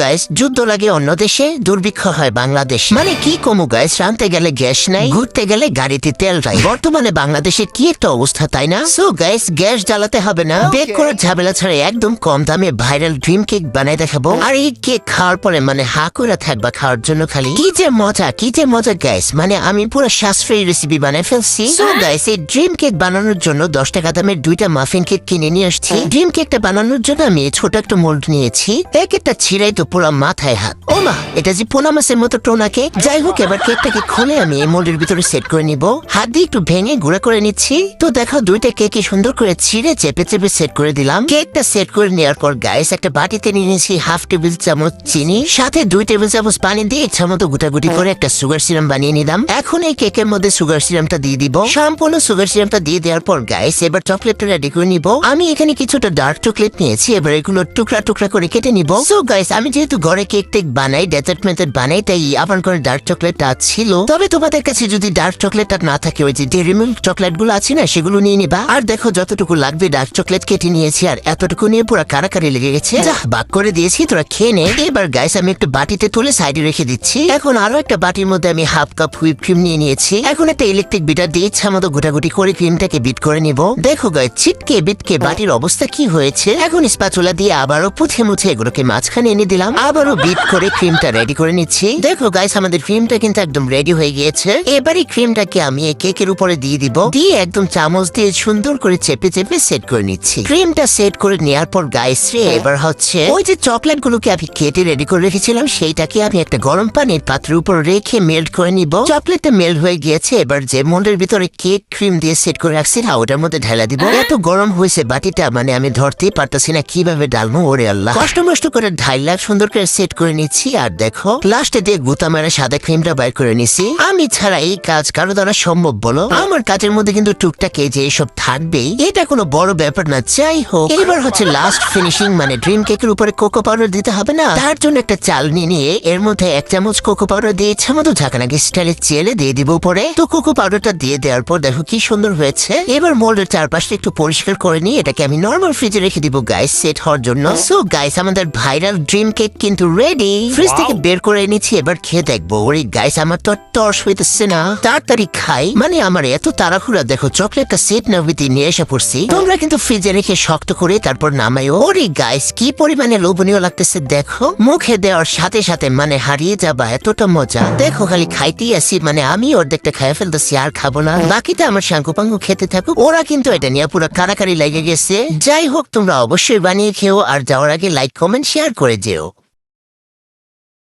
Guys, যুদ্ধ লাগে অন্য দেশে, দুর্ভিক্ষ হয় বাংলাদেশ। মানে কি কমু গাইস, রানতে গেলে গ্যাস নাই, ঘুরতে গেলে গাড়িতে তেল নাই। বর্তমানে বাংলাদেশে কি একটা অবস্থা, তাই না? সো গাইস, গ্যাস জ্বালাতে হবে না, বেক করার ঝামেলা ছাড়া একদম কম দামে ভাইরাল ড্রিম কেক বানাই দেখাবো। আর এই কেক খাওয়ার পরে মানে হা করে থাকবা খাওয়ার জন্য খালি। কি যে মজা গাইস, মানে আমি পুরো সাশ্রয়ী রেসিপি বানাই ফেলছি। সো গাইস, এই ড্রিম কেক বানানোর জন্য 10 টাকা দামের 2টা মাফিন কেক কিনে নিয়ে আসছি। ড্রিম কেকটা বানানোর জন্য আমি ছোট একটা মোল্ড নিয়েছি। একটা ছিঁড়াই তো পুরো মাথায় হাত। ও মা, এটা যে পোনা মাছের মতো টোনা কেক। যাই হোক, এবার কেকটাকে খুলে আমি এই মোল্ডের ভিতরে সেট করে নিব। হাত দিয়ে একটু ভেঙে গুঁড়া করে নিচ্ছি। তো দেখো, 2টা কেকই সুন্দর করে ছিঁড়ে চেপে চেপে সেট করে দিলাম। কেকটা সেট করে নেওয়ার পর গাইস, একটা বাটিতে নিয়ে নিয়েছি হাফ টেবিল চামচ চিনি, সাথে 2 টেবিল চামচ পানি দিয়ে ইচ্ছা মতো গুটাগুটি করে একটা সুগার সিরাম বানিয়ে নিলাম। এখন এই কেকের মধ্যে সুগার সিরামটা দিয়ে দিব। সম্পূর্ণ সুগার সিরামটা দিয়ে দেওয়ার পর গাইস, এবার চকলেটটা রেডি করে নিব। আমি এখানে কিছুটা ডার্ক চকলেট নিয়েছি, এবার এগুলো টুকরা টুকরা করে কেটে নিব। সো গাইস, আমি যেহেতু ঘরে কেক টেক বানাই, ডেজার্ট মেথড বানাই, তাই আমার ঘরে ডার্ক চকলেটটা ছিল। তবে তোমাদের কাছে যদি ডার্ক চকলেটটা না থাকে, ওই যে ডেইরি মিল্ক চকলেট গুলো আছে না, সেগুলো নিয়ে নিবা। আর দেখো, যতটুকু লাগবে ডার্ক চকলেট কেটে নিয়েছি, আর এতটুকু নিয়ে পুরো কারাকারি লেগে গেছে। বাক করে দিয়েছি, তোরা খেয়ে নে। এবার গাইস, আমি একটা বাটিতে তুলে সাইডে রেখে দিচ্ছি। এখন আরো একটা বাটির মধ্যে আমি হাফ কাপ হুইপ ক্রিম নিয়ে নিয়েছি। এখন একটা ইলেকট্রিক বিটার দিয়ে ইচ্ছা মতো গোটাগুটি করে ক্রিমটাকে বিট করে নিব। দেখো গাইস, ছিটকে বিটকে বাটির অবস্থা কি হয়েছে। এখন স্প্যাচুলা দিয়ে আবারও পুছে মুছে এগুলোকে মাঝখানে এনে দিলাম। আবারও বিট করে ক্রিমটা রেডি করে নিচ্ছি। দেখো গাইস, আমাদের ক্রিমটা কিন্তু একদম রেডি হয়ে গিয়েছে। এবারে ক্রিমটাকে আমি এই কেকের উপরে দিয়ে দিব। দিয়ে একদম চামচ দিয়ে সুন্দর করে চেপে চেপে সেট করে নিচ্ছি। ক্রিমটা সেট করে নেওয়ার পর গাইস রে, এবার হচ্ছে ওই যে চকলেট গুলোকে আমি কেটে রেডি করে রেখেছিলাম, সেইটাকে আমি একটা গরম পানির পাত্রের উপর রেখে মেল্ট করে নিব। চকলেটটা মেল্ট হয়ে গিয়েছে। এবার যে মোল্ডের ভিতরে কেক ক্রিম দিয়ে সেট করে রাখছি না, ওটার মধ্যে ঢেলা দিব। এত গরম হয়েছে বাটিটা, মানে আমি ধরতেই পারতেছি না কিভাবে ডালবো। ওরে আল্লাহ, কষ্ট করে ঢাইলা সুন্দর করে সেট করে নিচ্ছি। আর দেখো, লাস্টে দিয়ে গুতা মেরে সাদা ক্রিমটা বাইর করে নিছি। আমি ছাড়া এই কাজ কারো দ্বারা সম্ভব বলো? আমার কাজের মধ্যে কিন্তু টুকটাক এই যে এইসব থাকবেই, এটা কোনো বড় ব্যাপার না। যাই হোক, এবার হচ্ছে লাস্ট ফিনিশিং, মানে ড্রিম কেকের উপরে কোকো পাউডার দিতে হবে না, তার জন্য একটা চাল নিয়ে এর মধ্যে 1 চামচ কোকো পাউডার দিয়ে ইচ্ছা মতো ঝাঁকানাকি স্টাইলে চেলে দিয়ে দিব উপরে। তো কোকো পাউডারটা দিয়ে দেওয়ার পর দেখো কি সুন্দর হয়েছে। এবার মোল্ডের চারপাশটা একটু পরিষ্কার করে নিয়ে এটাকে আমি নর্মাল ফ্রিজে রেখে দিব গাইস, সেট হওয়ার জন্য। সো গাইস, আমাদের ভাইরাল ড্রিম কেক কিন্তু রেডি। ফ্রিজ থেকে বের করে এনেছি, এবার খেয়ে দেখবো। ওরে গাইস, আমার তো তর্স হইতেছে না, তাড়াতাড়ি খাই। মানে আমার এত তাড়াহুড়া, দেখো চকলেটটা সেট না হইতে নিয়ে এসে পড়ছি। তোমরা কিন্তু ফ্রিজে রেখে শক্ত করে তারপর নামাইও। ওরে গাইস, কি পরিমাণে লোভনীয় লাগতেছে দেখো। মুখে দেওয়ার সাথে সাথে মানে হারিয়ে যাবা এতটা মজা। দেখো, খালি খাইতেই আসি, মানে আমি অর্ধেকটা খাই ফেলতেছি, আর খাবো না। বাকিটা আমার শাঙ্কু পাঙ্কু খেতে থাকুক। ওরা কিন্তু এটা নিয়ে পুরো কারাকারি লেগে গেছে। যাই হোক, তোমরা অবশ্যই বানিয়ে খেও, আর যাওয়ার আগে লাইক কমেন্ট শেয়ার করে যেও।